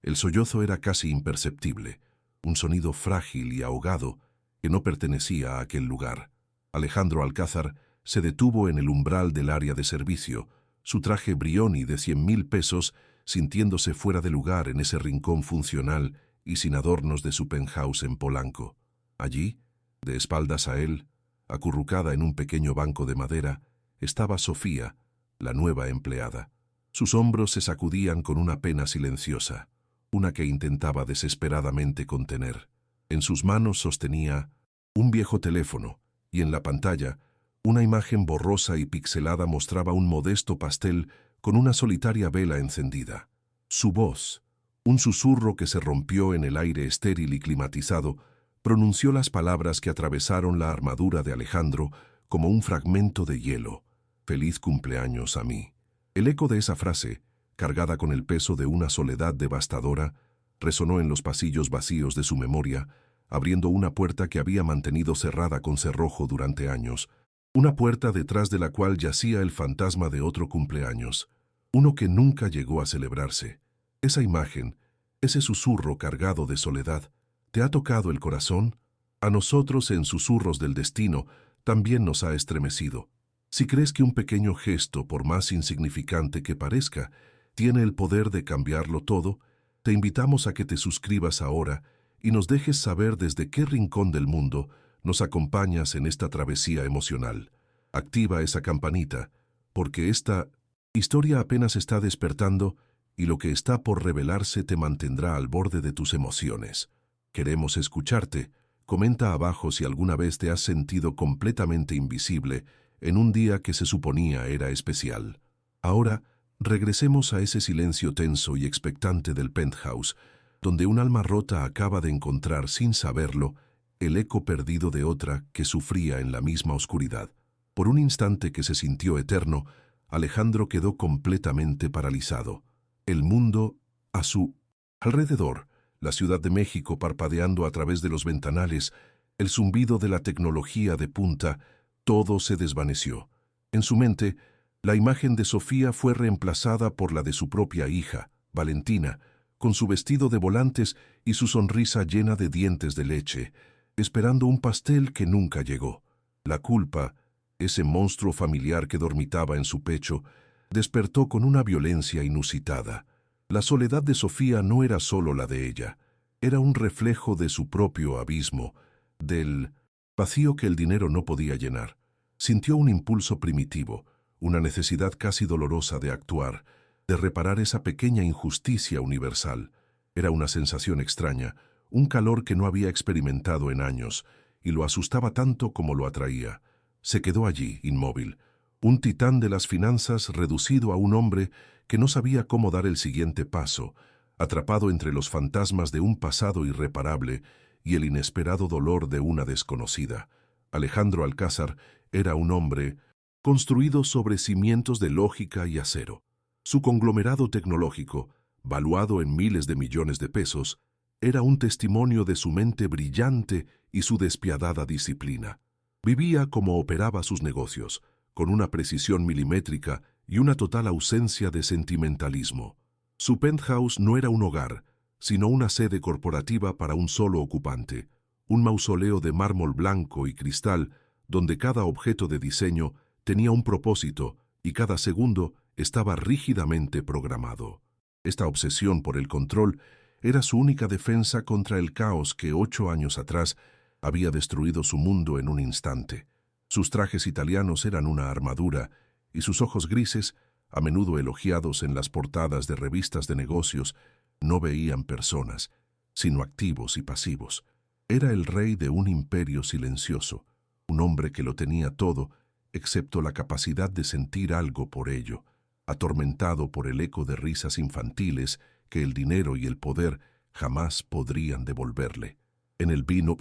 El sollozo era casi imperceptible, un sonido frágil y ahogado que no pertenecía a aquel lugar. Alejandro Alcázar se detuvo en el umbral del área de servicio, su traje Brioni de 100.000 pesos, sintiéndose fuera de lugar en ese rincón funcional y sin adornos de su penthouse en Polanco. Allí, de espaldas a él, acurrucada en un pequeño banco de madera, estaba Sofía, la nueva empleada. Sus hombros se sacudían con una pena silenciosa, una que intentaba desesperadamente contener. En sus manos sostenía un viejo teléfono, y en la pantalla, una imagen borrosa y pixelada mostraba un modesto pastel con una solitaria vela encendida. Su voz, un susurro que se rompió en el aire estéril y climatizado, pronunció las palabras que atravesaron la armadura de Alejandro como un fragmento de hielo. «Feliz cumpleaños a mí». El eco de esa frase, cargada con el peso de una soledad devastadora, resonó en los pasillos vacíos de su memoria, abriendo una puerta que había mantenido cerrada con cerrojo durante años, una puerta detrás de la cual yacía el fantasma de otro cumpleaños, uno que nunca llegó a celebrarse. Esa imagen, ese susurro cargado de soledad, ¿te ha tocado el corazón? A nosotros, en Susurros del Destino, también nos ha estremecido. Si crees que un pequeño gesto, por más insignificante que parezca, tiene el poder de cambiarlo todo, te invitamos a que te suscribas ahora y nos dejes saber desde qué rincón del mundo nos acompañas en esta travesía emocional. Activa esa campanita, porque esta historia apenas está despertando y lo que está por revelarse te mantendrá al borde de tus emociones. Queremos escucharte. Comenta abajo si alguna vez te has sentido completamente invisible en un día que se suponía era especial. Ahora, regresemos a ese silencio tenso y expectante del penthouse, donde un alma rota acaba de encontrar, sin saberlo, el eco perdido de otra que sufría en la misma oscuridad. Por un instante que se sintió eterno, Alejandro quedó completamente paralizado. El mundo a su alrededor, la Ciudad de México parpadeando a través de los ventanales, el zumbido de la tecnología de punta, todo se desvaneció. En su mente, la imagen de Sofía fue reemplazada por la de su propia hija, Valentina, con su vestido de volantes y su sonrisa llena de dientes de leche, esperando un pastel que nunca llegó. La culpa, ese monstruo familiar que dormitaba en su pecho, despertó con una violencia inusitada. La soledad de Sofía no era solo la de ella, era un reflejo de su propio abismo, del vacío que el dinero no podía llenar. Sintió un impulso primitivo, una necesidad casi dolorosa de actuar, de reparar esa pequeña injusticia universal. Era una sensación extraña, un calor que no había experimentado en años, y lo asustaba tanto como lo atraía. Se quedó allí, inmóvil, un titán de las finanzas reducido a un hombre que no sabía cómo dar el siguiente paso, atrapado entre los fantasmas de un pasado irreparable y el inesperado dolor de una desconocida. Alejandro Alcázar era un hombre construido sobre cimientos de lógica y acero. Su conglomerado tecnológico, valuado en miles de millones de pesos, era un testimonio de su mente brillante y su despiadada disciplina. Vivía como operaba sus negocios, con una precisión milimétrica y una total ausencia de sentimentalismo. Su penthouse no era un hogar, sino una sede corporativa para un solo ocupante, un mausoleo de mármol blanco y cristal donde cada objeto de diseño tenía un propósito y cada segundo estaba rígidamente programado. Esta obsesión por el control era su única defensa contra el caos que 8 años atrás había destruido su mundo en un instante. Sus trajes italianos eran una armadura y sus ojos grises, a menudo elogiados en las portadas de revistas de negocios, no veían personas, sino activos y pasivos. Era el rey de un imperio silencioso, un hombre que lo tenía todo, excepto la capacidad de sentir algo por ello, atormentado por el eco de risas infantiles que el dinero y el poder jamás podrían devolverle. En el vino,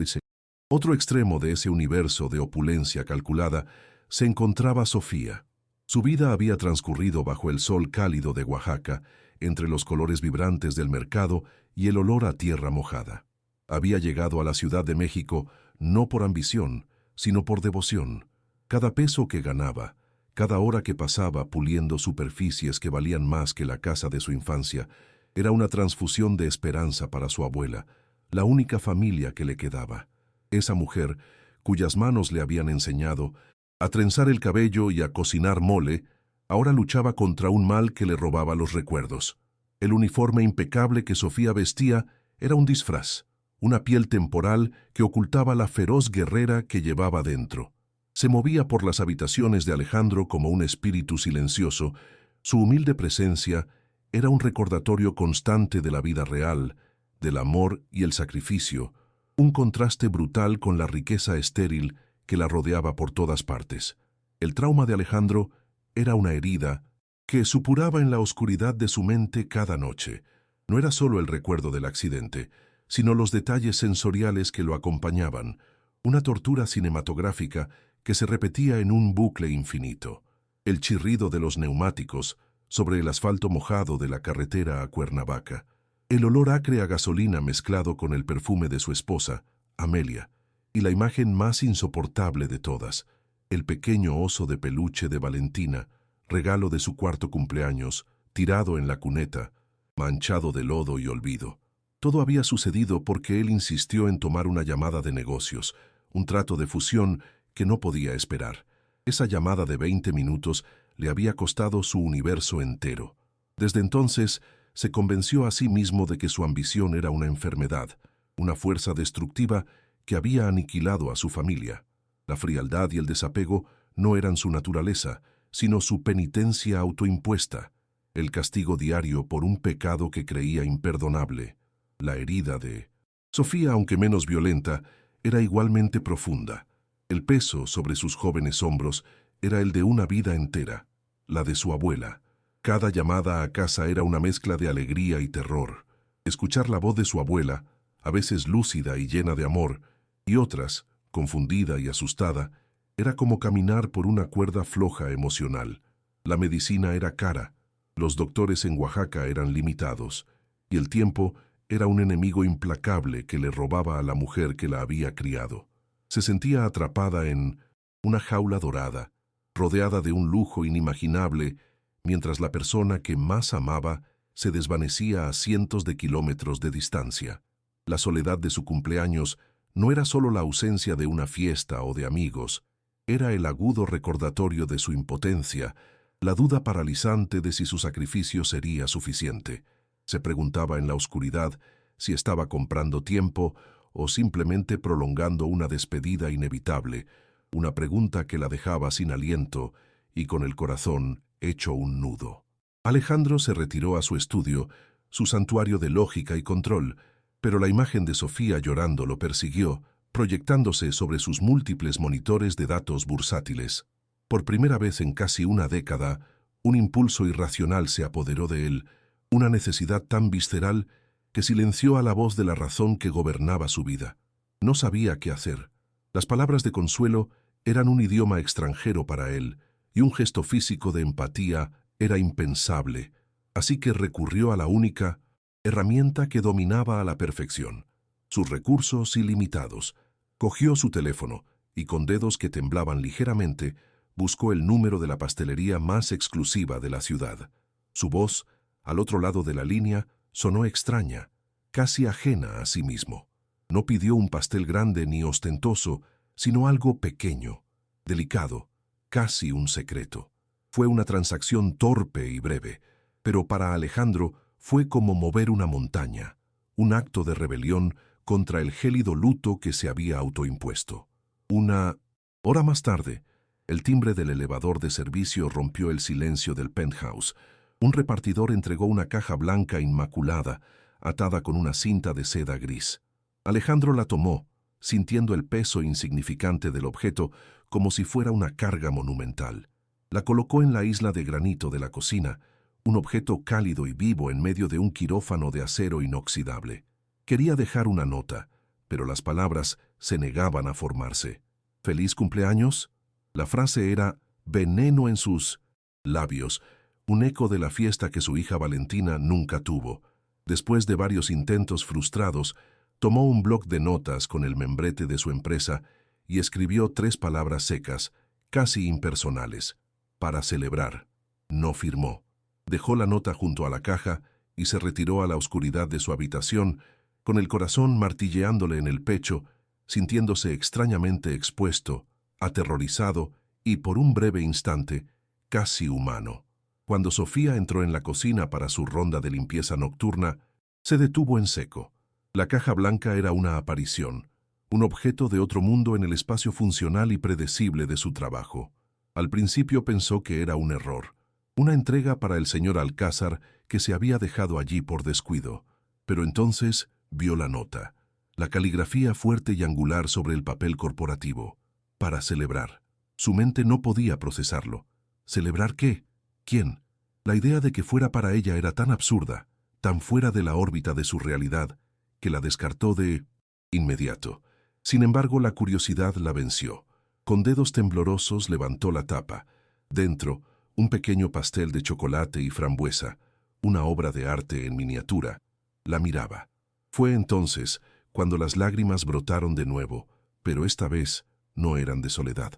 otro extremo de ese universo de opulencia calculada, se encontraba Sofía. Su vida había transcurrido bajo el sol cálido de Oaxaca, entre los colores vibrantes del mercado y el olor a tierra mojada. Había llegado a la Ciudad de México no por ambición, sino por devoción. Cada peso que ganaba, cada hora que pasaba puliendo superficies que valían más que la casa de su infancia, Era una transfusión de esperanza para su abuela, la única familia que le quedaba. Esa mujer, cuyas manos le habían enseñado a trenzar el cabello y a cocinar mole, ahora luchaba contra un mal que le robaba los recuerdos. El uniforme impecable que Sofía vestía era un disfraz, una piel temporal que ocultaba la feroz guerrera que llevaba dentro. Se movía por las habitaciones de Alejandro como un espíritu silencioso. Su humilde presencia era un recordatorio constante de la vida real, del amor y el sacrificio, un contraste brutal con la riqueza estéril que la rodeaba por todas partes. El trauma de Alejandro era una herida que supuraba en la oscuridad de su mente cada noche. No era solo el recuerdo del accidente, sino los detalles sensoriales que lo acompañaban, una tortura cinematográfica que se repetía en un bucle infinito. El chirrido de los neumáticos sobre el asfalto mojado de la carretera a Cuernavaca, el olor acre a gasolina mezclado con el perfume de su esposa, Amelia, y la imagen más insoportable de todas, el pequeño oso de peluche de Valentina, regalo de su cuarto cumpleaños, tirado en la cuneta, manchado de lodo y olvido. Todo había sucedido porque él insistió en tomar una llamada de negocios, un trato de fusión que no podía esperar. Esa llamada de 20 minutos le había costado su universo entero. Desde entonces, se convenció a sí mismo de que su ambición era una enfermedad, una fuerza destructiva que había aniquilado a su familia. La frialdad y el desapego no eran su naturaleza, sino su penitencia autoimpuesta, el castigo diario por un pecado que creía imperdonable. La herida de Sofía, aunque menos violenta, era igualmente profunda. El peso sobre sus jóvenes hombros era el de una vida entera, la de su abuela. Cada llamada a casa era una mezcla de alegría y terror. Escuchar la voz de su abuela, a veces lúcida y llena de amor, y otras, confundida y asustada, era como caminar por una cuerda floja emocional. La medicina era cara, los doctores en Oaxaca eran limitados, y el tiempo era un enemigo implacable que le robaba a la mujer que la había criado. Se sentía atrapada en una jaula dorada, rodeada de un lujo inimaginable, mientras la persona que más amaba se desvanecía a cientos de kilómetros de distancia. La soledad de su cumpleaños no era solo la ausencia de una fiesta o de amigos, era el agudo recordatorio de su impotencia, la duda paralizante de si su sacrificio sería suficiente. Se preguntaba en la oscuridad si estaba comprando tiempo o simplemente prolongando una despedida inevitable, una pregunta que la dejaba sin aliento y con el corazón hecho un nudo. Alejandro se retiró a su estudio, su santuario de lógica y control, pero la imagen de Sofía llorando lo persiguió, proyectándose sobre sus múltiples monitores de datos bursátiles. Por primera vez en casi una década, un impulso irracional se apoderó de él, una necesidad tan visceral que silenció a la voz de la razón que gobernaba su vida. No sabía qué hacer. Las palabras de consuelo eran un idioma extranjero para él, y un gesto físico de empatía era impensable, así que recurrió a la única herramienta que dominaba a la perfección, sus recursos ilimitados. Cogió su teléfono y con dedos que temblaban ligeramente, buscó el número de la pastelería más exclusiva de la ciudad. Su voz, al otro lado de la línea, sonó extraña, casi ajena a sí mismo. No pidió un pastel grande ni ostentoso, sino algo pequeño, delicado, casi un secreto. Fue una transacción torpe y breve, pero para Alejandro fue como mover una montaña, un acto de rebelión contra el gélido luto que se había autoimpuesto. Una hora más tarde, el timbre del elevador de servicio rompió el silencio del penthouse. Un repartidor entregó una caja blanca inmaculada, atada con una cinta de seda gris. Alejandro la tomó, sintiendo el peso insignificante del objeto como si fuera una carga monumental. La colocó en la isla de granito de la cocina, un objeto cálido y vivo en medio de un quirófano de acero inoxidable. Quería dejar una nota, pero las palabras se negaban a formarse. ¿Feliz cumpleaños? La frase era veneno en sus labios, un eco de la fiesta que su hija Valentina nunca tuvo. Después de varios intentos frustrados, tomó un bloc de notas con el membrete de su empresa y escribió 3 palabras secas, casi impersonales. Para celebrar. No firmó. Dejó la nota junto a la caja y se retiró a la oscuridad de su habitación, con el corazón martilleándole en el pecho, sintiéndose extrañamente expuesto, aterrorizado y, por un breve instante, casi humano. Cuando Sofía entró en la cocina para su ronda de limpieza nocturna, se detuvo en seco. La caja blanca era una aparición, un objeto de otro mundo en el espacio funcional y predecible de su trabajo. Al principio pensó que era un error, una entrega para el señor Alcázar que se había dejado allí por descuido, pero entonces vio la nota, la caligrafía fuerte y angular sobre el papel corporativo. Para celebrar. Su mente no podía procesarlo. ¿Celebrar qué? ¿Quién? La idea de que fuera para ella era tan absurda, tan fuera de la órbita de su realidad, que la descartó de inmediato. Sin embargo, la curiosidad la venció. Con dedos temblorosos levantó la tapa. Dentro, un pequeño pastel de chocolate y frambuesa, una obra de arte en miniatura. La miraba. Fue entonces cuando las lágrimas brotaron de nuevo, pero esta vez no eran de soledad.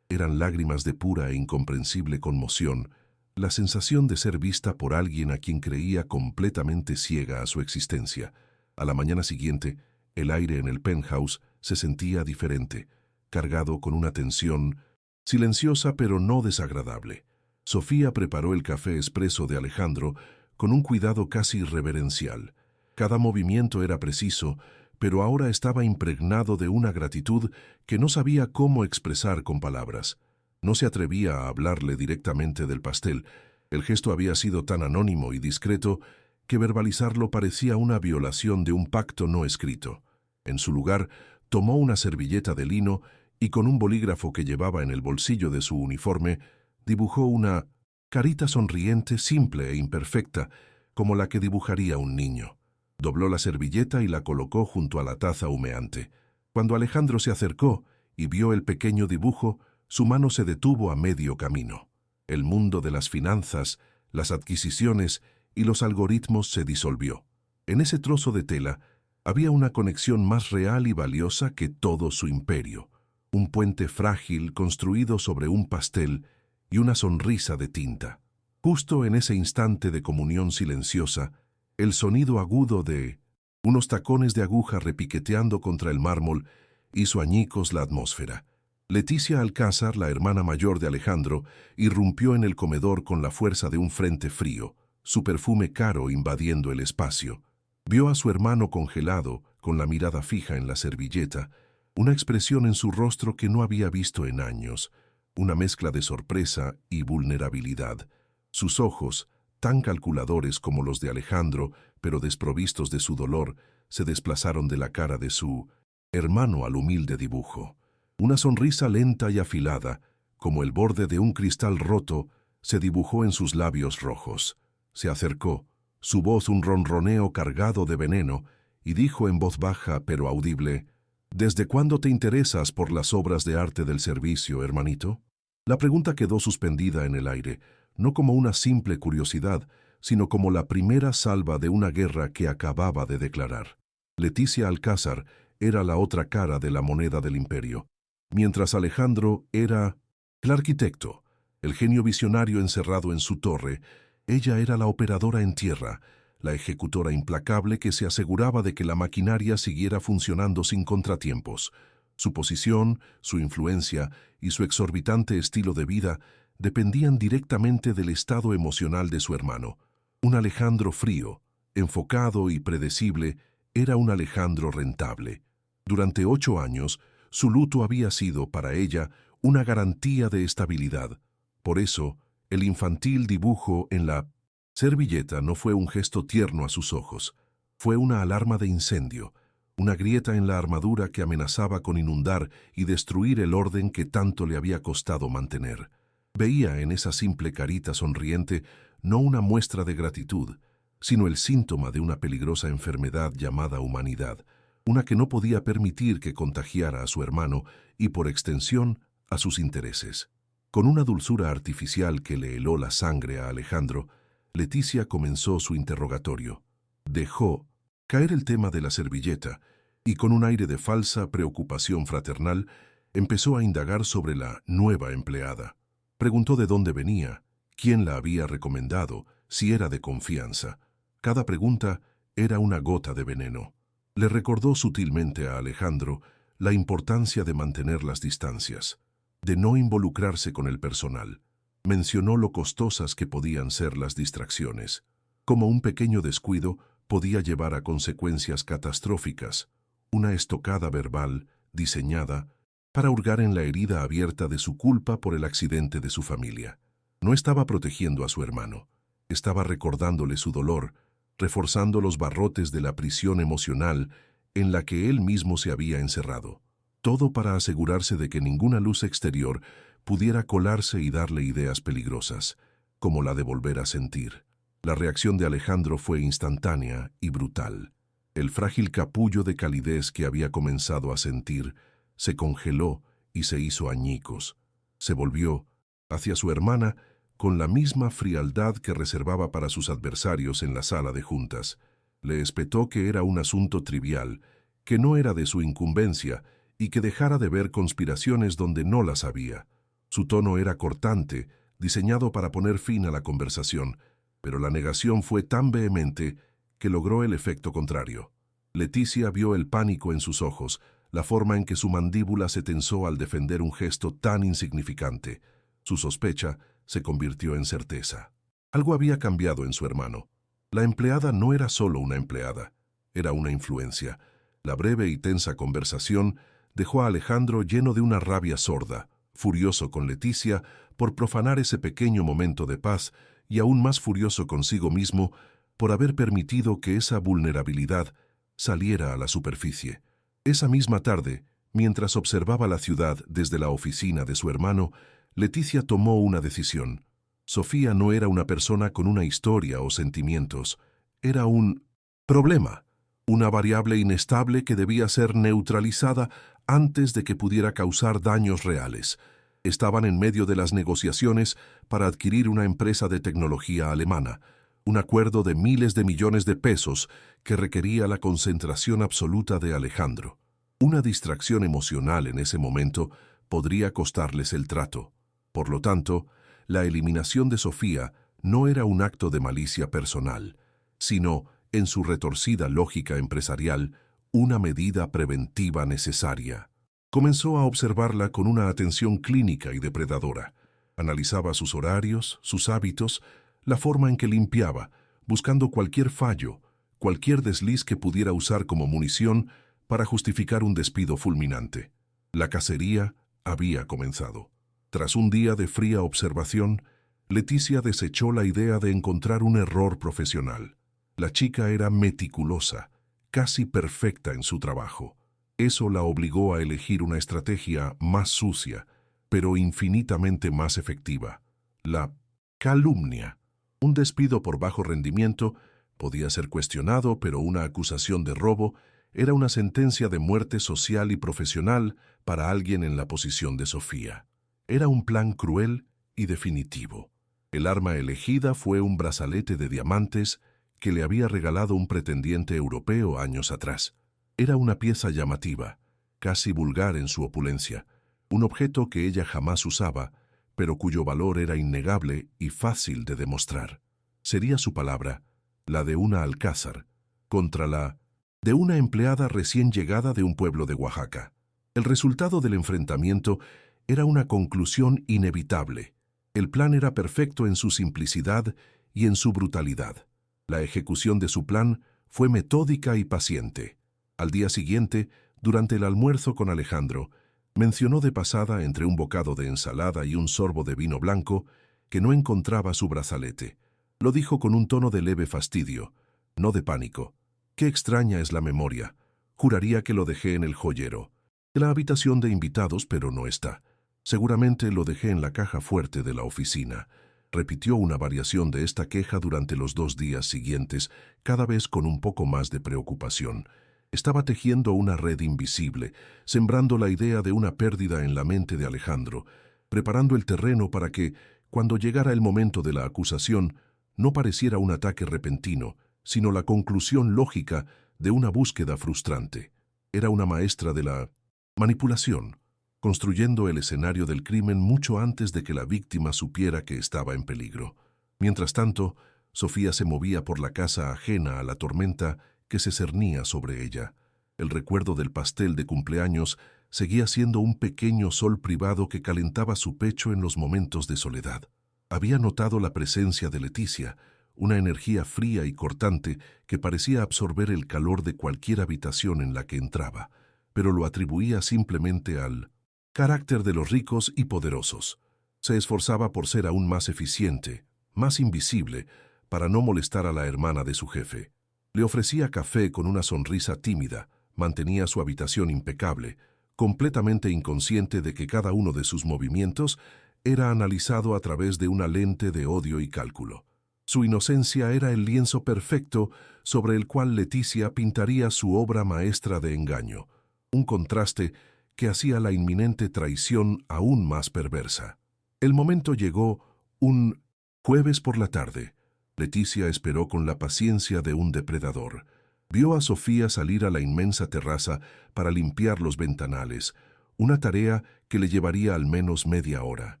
Eran lágrimas de pura e incomprensible conmoción, la sensación de ser vista por alguien a quien creía completamente ciega a su existencia. A la mañana siguiente, el aire en el penthouse se sentía diferente, cargado con una tensión silenciosa pero no desagradable. Sofía preparó el café expreso de Alejandro con un cuidado casi reverencial. Cada movimiento era preciso, pero ahora estaba impregnado de una gratitud que no sabía cómo expresar con palabras. No se atrevía a hablarle directamente del pastel. El gesto había sido tan anónimo y discreto que verbalizarlo parecía una violación de un pacto no escrito. En su lugar, tomó una servilleta de lino y con un bolígrafo que llevaba en el bolsillo de su uniforme, dibujó una carita sonriente, simple e imperfecta, como la que dibujaría un niño. Dobló la servilleta y la colocó junto a la taza humeante. Cuando Alejandro se acercó y vio el pequeño dibujo, su mano se detuvo a medio camino. El mundo de las finanzas, las adquisiciones y los algoritmos se disolvió. En ese trozo de tela había una conexión más real y valiosa que todo su imperio. Un puente frágil construido sobre un pastel y una sonrisa de tinta. Justo en ese instante de comunión silenciosa, el sonido agudo de unos tacones de aguja repiqueteando contra el mármol hizo añicos la atmósfera. Leticia Alcázar, la hermana mayor de Alejandro, irrumpió en el comedor con la fuerza de un frente frío, su perfume caro invadiendo el espacio. Vio a su hermano congelado, con la mirada fija en la servilleta, una expresión en su rostro que no había visto en años, una mezcla de sorpresa y vulnerabilidad. Sus ojos, tan calculadores como los de Alejandro, pero desprovistos de su dolor, se desplazaron de la cara de su hermano al humilde dibujo. Una sonrisa lenta y afilada, como el borde de un cristal roto, se dibujó en sus labios rojos. Se acercó, su voz un ronroneo cargado de veneno, y dijo en voz baja pero audible: «¿Desde cuándo te interesas por las obras de arte del servicio, hermanito?» La pregunta quedó suspendida en el aire, no como una simple curiosidad, sino como la primera salva de una guerra que acababa de declarar. Leticia Alcázar era la otra cara de la moneda del imperio, mientras Alejandro era el arquitecto, el genio visionario encerrado en su torre. Ella era la operadora en tierra, la ejecutora implacable que se aseguraba de que la maquinaria siguiera funcionando sin contratiempos. Su posición, su influencia y su exorbitante estilo de vida dependían directamente del estado emocional de su hermano. Un Alejandro frío, enfocado y predecible, era un Alejandro rentable. Durante 8 años, su luto había sido, para ella, una garantía de estabilidad. Por eso, el infantil dibujo en la servilleta no fue un gesto tierno a sus ojos. Fue una alarma de incendio, una grieta en la armadura que amenazaba con inundar y destruir el orden que tanto le había costado mantener. Veía en esa simple carita sonriente no una muestra de gratitud, sino el síntoma de una peligrosa enfermedad llamada humanidad, una que no podía permitir que contagiara a su hermano y, por extensión, a sus intereses. Con una dulzura artificial que le heló la sangre a Alejandro, Leticia comenzó su interrogatorio. Dejó caer el tema de la servilleta y, con un aire de falsa preocupación fraternal, empezó a indagar sobre la nueva empleada. Preguntó de dónde venía, quién la había recomendado, si era de confianza. Cada pregunta era una gota de veneno. Le recordó sutilmente a Alejandro la importancia de mantener las distancias, de no involucrarse con el personal. Mencionó lo costosas que podían ser las distracciones, como un pequeño descuido podía llevar a consecuencias catastróficas, una estocada verbal diseñada para hurgar en la herida abierta de su culpa por el accidente de su familia. No estaba protegiendo a su hermano, estaba recordándole su dolor, reforzando los barrotes de la prisión emocional en la que él mismo se había encerrado. Todo para asegurarse de que ninguna luz exterior pudiera colarse y darle ideas peligrosas, como la de volver a sentir. La reacción de Alejandro fue instantánea y brutal. El frágil capullo de calidez que había comenzado a sentir se congeló y se hizo añicos. Se volvió hacia su hermana con la misma frialdad que reservaba para sus adversarios en la sala de juntas. Le espetó que era un asunto trivial, que no era de su incumbencia y que dejara de ver conspiraciones donde no las había. Su tono era cortante, diseñado para poner fin a la conversación, pero la negación fue tan vehemente que logró el efecto contrario. Leticia vio el pánico en sus ojos, la forma en que su mandíbula se tensó al defender un gesto tan insignificante. Su sospecha se convirtió en certeza. Algo había cambiado en su hermano. La empleada no era solo una empleada, era una influencia. La breve y tensa conversación dejó a Alejandro lleno de una rabia sorda, furioso con Leticia por profanar ese pequeño momento de paz y aún más furioso consigo mismo por haber permitido que esa vulnerabilidad saliera a la superficie. Esa misma tarde, mientras observaba la ciudad desde la oficina de su hermano, Leticia tomó una decisión. Sofía no era una persona con una historia o sentimientos, era un problema, una variable inestable que debía ser neutralizada antes de que pudiera causar daños reales. Estaban en medio de las negociaciones para adquirir una empresa de tecnología alemana, un acuerdo de miles de millones de pesos que requería la concentración absoluta de Alejandro. Una distracción emocional en ese momento podría costarles el trato. Por lo tanto, la eliminación de Sofía no era un acto de malicia personal, sino, en su retorcida lógica empresarial, una medida preventiva necesaria. Comenzó a observarla con una atención clínica y depredadora. Analizaba sus horarios, sus hábitos, la forma en que limpiaba, buscando cualquier fallo, cualquier desliz que pudiera usar como munición para justificar un despido fulminante. La cacería había comenzado. Tras un día de fría observación, Leticia desechó la idea de encontrar un error profesional. La chica era meticulosa, casi perfecta en su trabajo. Eso la obligó a elegir una estrategia más sucia, pero infinitamente más efectiva: la calumnia. Un despido por bajo rendimiento podía ser cuestionado, pero una acusación de robo era una sentencia de muerte social y profesional para alguien en la posición de Sofía. Era un plan cruel y definitivo. El arma elegida fue un brazalete de diamantes que le había regalado un pretendiente europeo años atrás. Era una pieza llamativa, casi vulgar en su opulencia, un objeto que ella jamás usaba, pero cuyo valor era innegable y fácil de demostrar. Sería su palabra, la de una alcázar, contra la de una empleada recién llegada de un pueblo de Oaxaca. El resultado del enfrentamiento era una conclusión inevitable. El plan era perfecto en su simplicidad y en su brutalidad. La ejecución de su plan fue metódica y paciente. Al día siguiente, durante el almuerzo con Alejandro, mencionó de pasada, entre un bocado de ensalada y un sorbo de vino blanco, que no encontraba su brazalete. Lo dijo con un tono de leve fastidio, no de pánico. Qué extraña es la memoria. Juraría que lo dejé en el joyero de la habitación de invitados, pero no está. Seguramente lo dejé en la caja fuerte de la oficina. Repitió una variación de esta queja durante los 2 días siguientes, cada vez con un poco más de preocupación. Estaba tejiendo una red invisible, sembrando la idea de una pérdida en la mente de Alejandro, preparando el terreno para que, cuando llegara el momento de la acusación, no pareciera un ataque repentino, sino la conclusión lógica de una búsqueda frustrante. Era una maestra de la manipulación, construyendo el escenario del crimen mucho antes de que la víctima supiera que estaba en peligro. Mientras tanto, Sofía se movía por la casa ajena a la tormenta que se cernía sobre ella. El recuerdo del pastel de cumpleaños seguía siendo un pequeño sol privado que calentaba su pecho en los momentos de soledad. Había notado la presencia de Leticia, una energía fría y cortante que parecía absorber el calor de cualquier habitación en la que entraba, pero lo atribuía simplemente al carácter de los ricos y poderosos. Se esforzaba por ser aún más eficiente, más invisible, para no molestar a la hermana de su jefe. Le ofrecía café con una sonrisa tímida, mantenía su habitación impecable, completamente inconsciente de que cada uno de sus movimientos era analizado a través de una lente de odio y cálculo. Su inocencia era el lienzo perfecto sobre el cual Leticia pintaría su obra maestra de engaño, un contraste que hacía la inminente traición aún más perversa. El momento llegó un jueves por la tarde. Leticia esperó con la paciencia de un depredador. Vio a Sofía salir a la inmensa terraza para limpiar los ventanales, una tarea que le llevaría al menos media hora.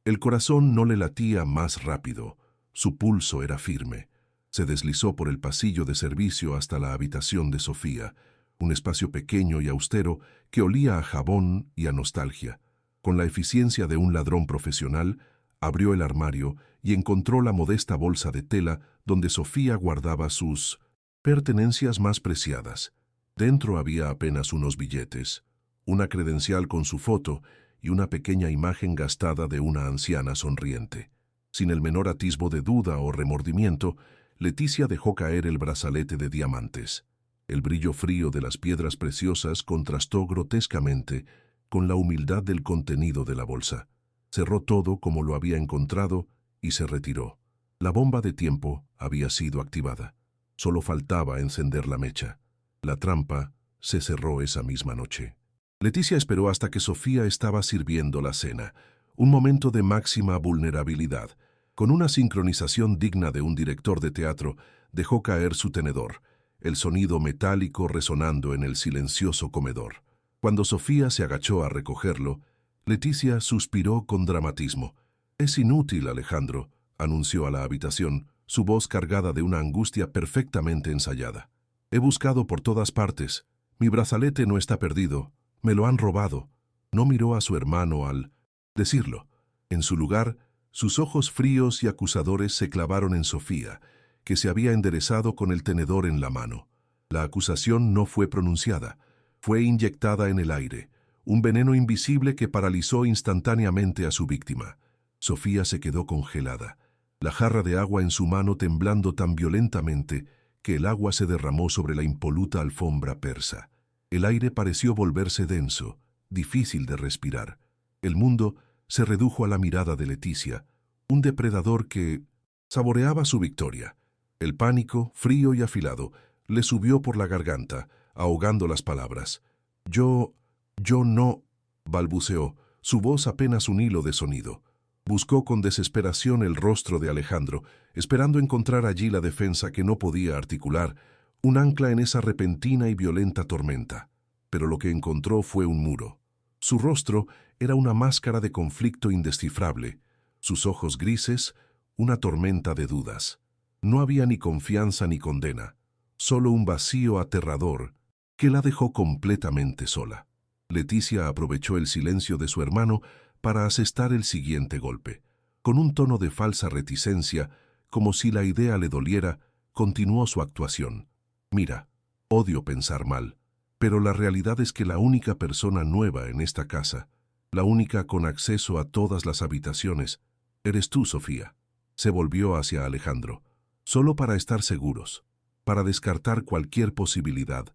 El corazón no le latía más rápido, su pulso era firme. Se deslizó por el pasillo de servicio hasta la habitación de Sofía, un espacio pequeño y austero que olía a jabón y a nostalgia. Con la eficiencia de un ladrón profesional, abrió el armario y encontró la modesta bolsa de tela donde Sofía guardaba sus pertenencias más preciadas. Dentro había apenas unos billetes, una credencial con su foto y una pequeña imagen gastada de una anciana sonriente. Sin el menor atisbo de duda o remordimiento, Leticia dejó caer el brazalete de diamantes. El brillo frío de las piedras preciosas contrastó grotescamente con la humildad del contenido de la bolsa. Cerró todo como lo había encontrado y se retiró. La bomba de tiempo había sido activada. Solo faltaba encender la mecha. La trampa se cerró esa misma noche. Leticia esperó hasta que Sofía estaba sirviendo la cena, un momento de máxima vulnerabilidad. Con una sincronización digna de un director de teatro, dejó caer su tenedor, el sonido metálico resonando en el silencioso comedor. Cuando Sofía se agachó a recogerlo, Leticia suspiró con dramatismo. «Es inútil, Alejandro», anunció a la habitación, su voz cargada de una angustia perfectamente ensayada. «He buscado por todas partes. Mi brazalete no está perdido. Me lo han robado». No miró a su hermano al decirlo. En su lugar, sus ojos fríos y acusadores se clavaron en Sofía, que se había enderezado con el tenedor en la mano. La acusación no fue pronunciada. Fue inyectada en el aire, un veneno invisible que paralizó instantáneamente a su víctima. Sofía se quedó congelada, la jarra de agua en su mano temblando tan violentamente que el agua se derramó sobre la impoluta alfombra persa. El aire pareció volverse denso, difícil de respirar. El mundo se redujo a la mirada de Leticia, un depredador que saboreaba su victoria. El pánico, frío y afilado, le subió por la garganta, ahogando las palabras. Yo no, balbuceó, su voz apenas un hilo de sonido. Buscó con desesperación el rostro de Alejandro, esperando encontrar allí la defensa que no podía articular, un ancla en esa repentina y violenta tormenta. Pero lo que encontró fue un muro. Su rostro era una máscara de conflicto indescifrable, sus ojos grises, una tormenta de dudas. No había ni confianza ni condena, solo un vacío aterrador que la dejó completamente sola. Leticia aprovechó el silencio de su hermano para asestar el siguiente golpe. Con un tono de falsa reticencia, como si la idea le doliera, continuó su actuación. «Mira, odio pensar mal, pero la realidad es que la única persona nueva en esta casa, la única con acceso a todas las habitaciones, eres tú, Sofía». Se volvió hacia Alejandro. «Solo para estar seguros, para descartar cualquier posibilidad,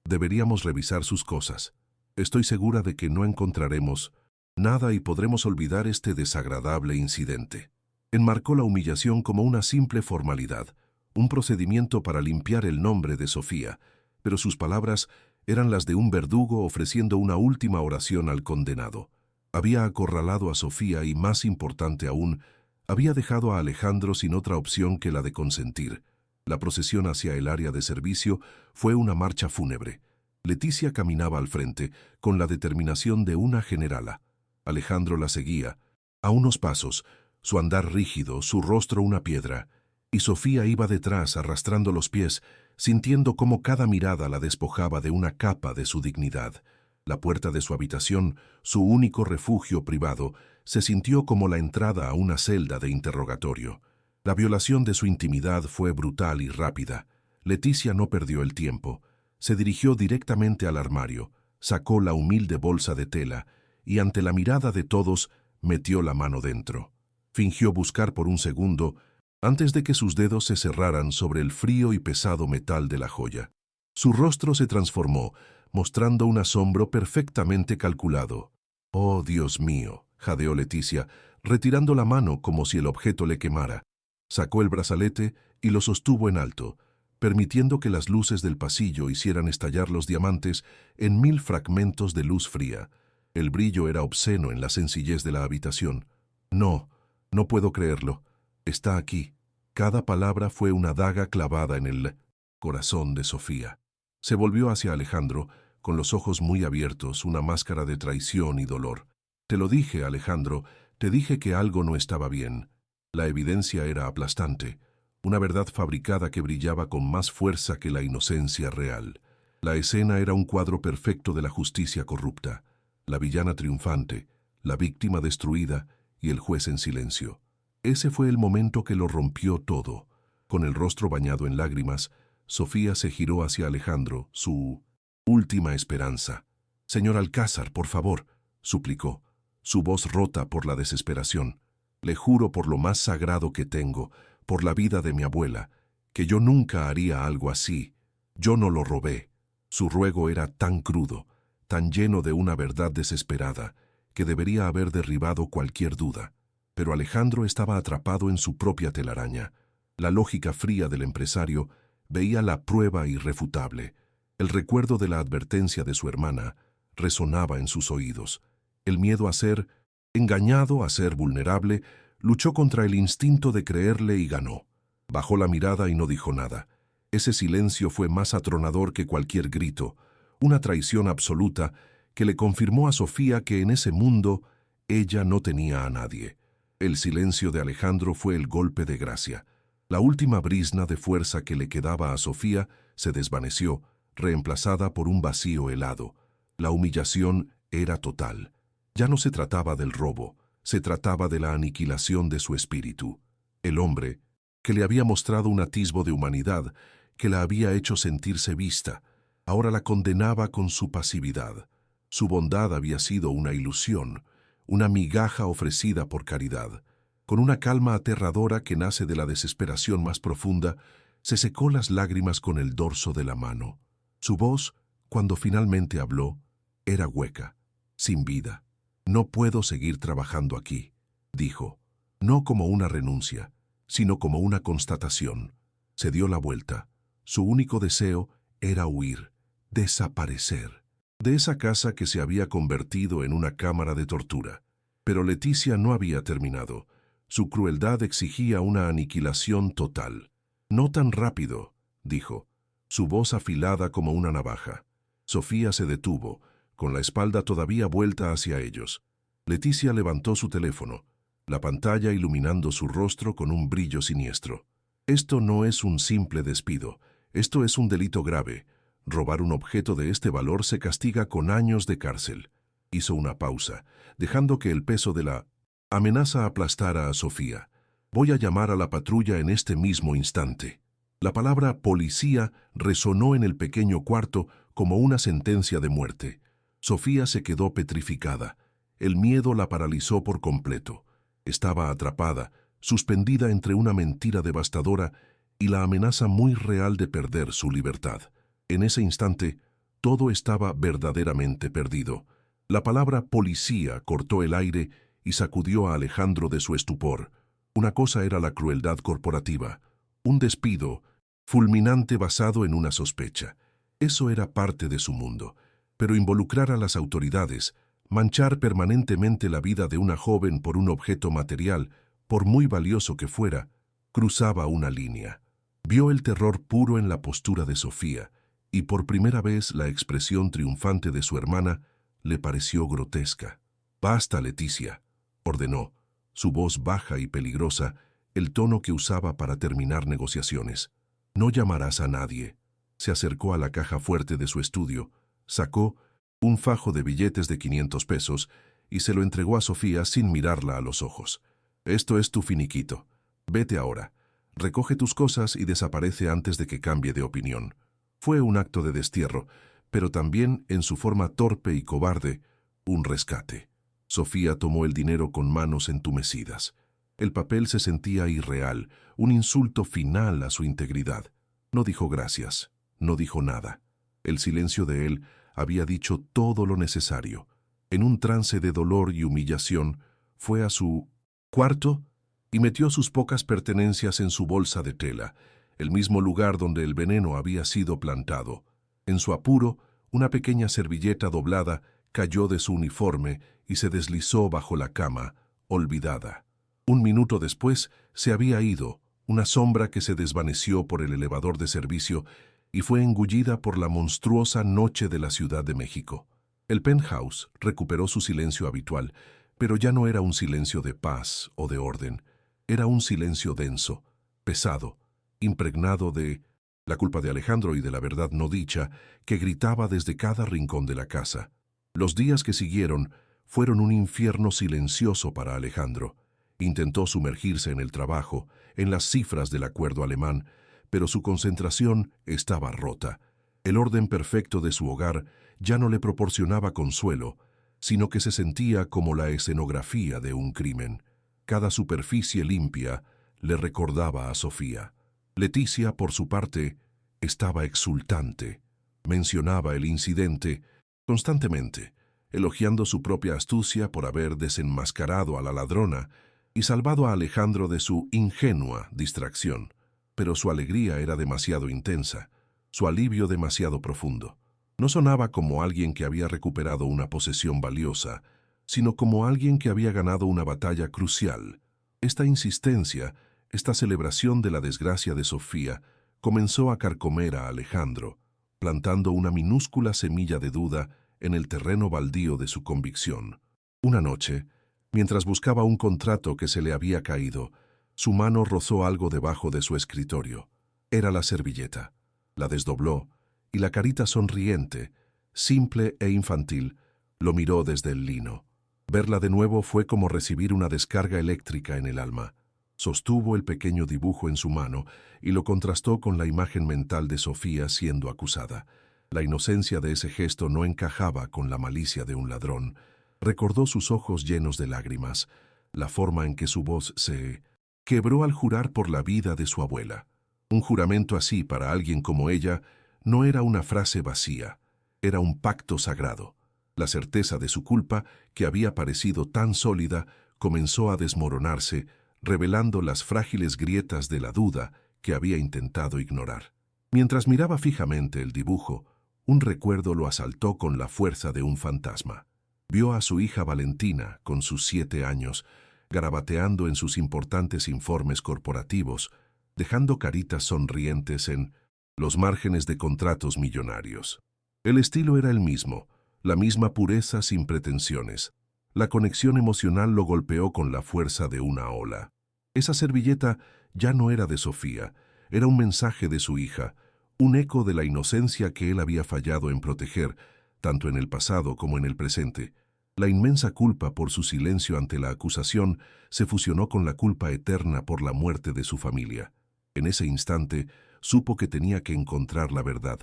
deberíamos revisar sus cosas. Estoy segura de que no encontraremos nada y podremos olvidar este desagradable incidente». Enmarcó la humillación como una simple formalidad, un procedimiento para limpiar el nombre de Sofía, pero sus palabras eran las de un verdugo ofreciendo una última oración al condenado. Había acorralado a Sofía y, más importante aún, había dejado a Alejandro sin otra opción que la de consentir. La procesión hacia el área de servicio fue una marcha fúnebre. Leticia caminaba al frente, con la determinación de una generala. Alejandro la seguía, a unos pasos, su andar rígido, su rostro una piedra. y Sofía iba detrás arrastrando los pies, sintiendo cómo cada mirada la despojaba de una capa de su dignidad. La puerta de su habitación, su único refugio privado, se sintió como la entrada a una celda de interrogatorio. La violación de su intimidad fue brutal y rápida. Leticia no perdió el tiempo. Se dirigió directamente al armario, sacó la humilde bolsa de tela y, ante la mirada de todos, metió la mano dentro. Fingió buscar por un segundo antes de que sus dedos se cerraran sobre el frío y pesado metal de la joya. Su rostro se transformó, mostrando un asombro perfectamente calculado. «Oh, Dios mío», jadeó Leticia, retirando la mano como si el objeto le quemara. Sacó el brazalete y lo sostuvo en alto, permitiendo que las luces del pasillo hicieran estallar los diamantes en 1000 fragmentos de luz fría. El brillo era obsceno en la sencillez de la habitación. «No, no puedo creerlo. Está aquí». Cada palabra fue una daga clavada en el corazón de Sofía. Se volvió hacia Alejandro, con los ojos muy abiertos, una máscara de traición y dolor. «Te lo dije, Alejandro, te dije que algo no estaba bien». La evidencia era aplastante, una verdad fabricada que brillaba con más fuerza que la inocencia real. La escena era un cuadro perfecto de la justicia corrupta, la villana triunfante, la víctima destruida y el juez en silencio. Ese fue el momento que lo rompió todo. Con el rostro bañado en lágrimas, Sofía se giró hacia Alejandro, su última esperanza. «Señor Alcázar, por favor», suplicó, su voz rota por la desesperación. «Le juro por lo más sagrado que tengo, por la vida de mi abuela, que yo nunca haría algo así. Yo no lo robé». Su ruego era tan crudo, tan lleno de una verdad desesperada, que debería haber derribado cualquier duda. Pero Alejandro estaba atrapado en su propia telaraña. La lógica fría del empresario veía la prueba irrefutable. El recuerdo de la advertencia de su hermana resonaba en sus oídos. El miedo a ser engañado, a ser vulnerable, luchó contra el instinto de creerle y ganó. Bajó la mirada y no dijo nada. Ese silencio fue más atronador que cualquier grito, una traición absoluta que le confirmó a Sofía que en ese mundo ella no tenía a nadie. El silencio de Alejandro fue el golpe de gracia. La última brizna de fuerza que le quedaba a Sofía se desvaneció, reemplazada por un vacío helado. La humillación era total. Ya no se trataba del robo, se trataba de la aniquilación de su espíritu. El hombre, que le había mostrado un atisbo de humanidad, que la había hecho sentirse vista, ahora la condenaba con su pasividad. Su bondad había sido una ilusión, una migaja ofrecida por caridad. Con una calma aterradora que nace de la desesperación más profunda, se secó las lágrimas con el dorso de la mano. Su voz, cuando finalmente habló, era hueca, sin vida. «No puedo seguir trabajando aquí», dijo, no como una renuncia, sino como una constatación. Se dio la vuelta. Su único deseo era huir, desaparecer, de esa casa que se había convertido en una cámara de tortura. Pero Leticia no había terminado. Su crueldad exigía una aniquilación total. «No tan rápido», dijo, su voz afilada como una navaja. Sofía se detuvo, con la espalda todavía vuelta hacia ellos. Leticia levantó su teléfono, la pantalla iluminando su rostro con un brillo siniestro. «Esto no es un simple despido, esto es un delito grave. Robar un objeto de este valor se castiga con años de cárcel». Hizo una pausa, dejando que el peso de la amenaza aplastara a Sofía. «Voy a llamar a la patrulla en este mismo instante». La palabra policía resonó en el pequeño cuarto como una sentencia de muerte. Sofía se quedó petrificada. El miedo la paralizó por completo. Estaba atrapada, suspendida entre una mentira devastadora y la amenaza muy real de perder su libertad. En ese instante, todo estaba verdaderamente perdido. La palabra policía cortó el aire y sacudió a Alejandro de su estupor. Una cosa era la crueldad corporativa, un despido fulminante basado en una sospecha. Eso era parte de su mundo. Pero involucrar a las autoridades, manchar permanentemente la vida de una joven por un objeto material, por muy valioso que fuera, cruzaba una línea. Vio el terror puro en la postura de Sofía, y por primera vez la expresión triunfante de su hermana le pareció grotesca. «Basta, Leticia», ordenó, su voz baja y peligrosa, el tono que usaba para terminar negociaciones. No llamarás a nadie. Se acercó a la caja fuerte de su estudio, sacó un fajo de billetes de 500 pesos y se lo entregó a Sofía sin mirarla a los ojos. Esto es tu finiquito. Vete ahora. Recoge tus cosas y desaparece antes de que cambie de opinión. Fue un acto de destierro, pero también, en su forma torpe y cobarde, un rescate. Sofía tomó el dinero con manos entumecidas. El papel se sentía irreal, un insulto final a su integridad. No dijo gracias, no dijo nada. El silencio de él había dicho todo lo necesario. En un trance de dolor y humillación, fue a su cuarto y metió sus pocas pertenencias en su bolsa de tela, el mismo lugar donde el veneno había sido plantado. En su apuro, una pequeña servilleta doblada cayó de su uniforme y se deslizó bajo la cama, olvidada. Un minuto después se había ido, una sombra que se desvaneció por el elevador de servicio y fue engullida por la monstruosa noche de la Ciudad de México. El penthouse recuperó su silencio habitual, pero ya no era un silencio de paz o de orden. Era un silencio denso, pesado, impregnado de la culpa de Alejandro y de la verdad no dicha que gritaba desde cada rincón de la casa. Los días que siguieron fueron un infierno silencioso para Alejandro. Intentó sumergirse en el trabajo, en las cifras del acuerdo alemán, pero su concentración estaba rota. El orden perfecto de su hogar ya no le proporcionaba consuelo, sino que se sentía como la escenografía de un crimen. Cada superficie limpia le recordaba a Sofía. Leticia, por su parte, estaba exultante. Mencionaba el incidente constantemente, elogiando su propia astucia por haber desenmascarado a la ladrona y salvado a Alejandro de su ingenua distracción. Pero su alegría era demasiado intensa, su alivio demasiado profundo. No sonaba como alguien que había recuperado una posesión valiosa, sino como alguien que había ganado una batalla crucial. Esta insistencia, esta celebración de la desgracia de Sofía, comenzó a carcomer a Alejandro, plantando una minúscula semilla de duda en el terreno baldío de su convicción. Una noche, mientras buscaba un contrato que se le había caído, su mano rozó algo debajo de su escritorio. Era la servilleta. La desdobló y la carita sonriente, simple e infantil, lo miró desde el lino. Verla de nuevo fue como recibir una descarga eléctrica en el alma. Sostuvo el pequeño dibujo en su mano y lo contrastó con la imagen mental de Sofía siendo acusada. La inocencia de ese gesto no encajaba con la malicia de un ladrón. Recordó sus ojos llenos de lágrimas, la forma en que su voz se quebró al jurar por la vida de su abuela. Un juramento así para alguien como ella no era una frase vacía, era un pacto sagrado. La certeza de su culpa, que había parecido tan sólida, comenzó a desmoronarse, revelando las frágiles grietas de la duda que había intentado ignorar. Mientras miraba fijamente el dibujo, un recuerdo lo asaltó con la fuerza de un fantasma. Vio a su hija Valentina, con sus 7 años, garabateando en sus importantes informes corporativos, dejando caritas sonrientes en los márgenes de contratos millonarios. El estilo era el mismo, la misma pureza sin pretensiones. La conexión emocional lo golpeó con la fuerza de una ola. Esa servilleta ya no era de Sofía, era un mensaje de su hija, un eco de la inocencia que él había fallado en proteger, tanto en el pasado como en el presente. La inmensa culpa por su silencio ante la acusación se fusionó con la culpa eterna por la muerte de su familia. En ese instante, supo que tenía que encontrar la verdad.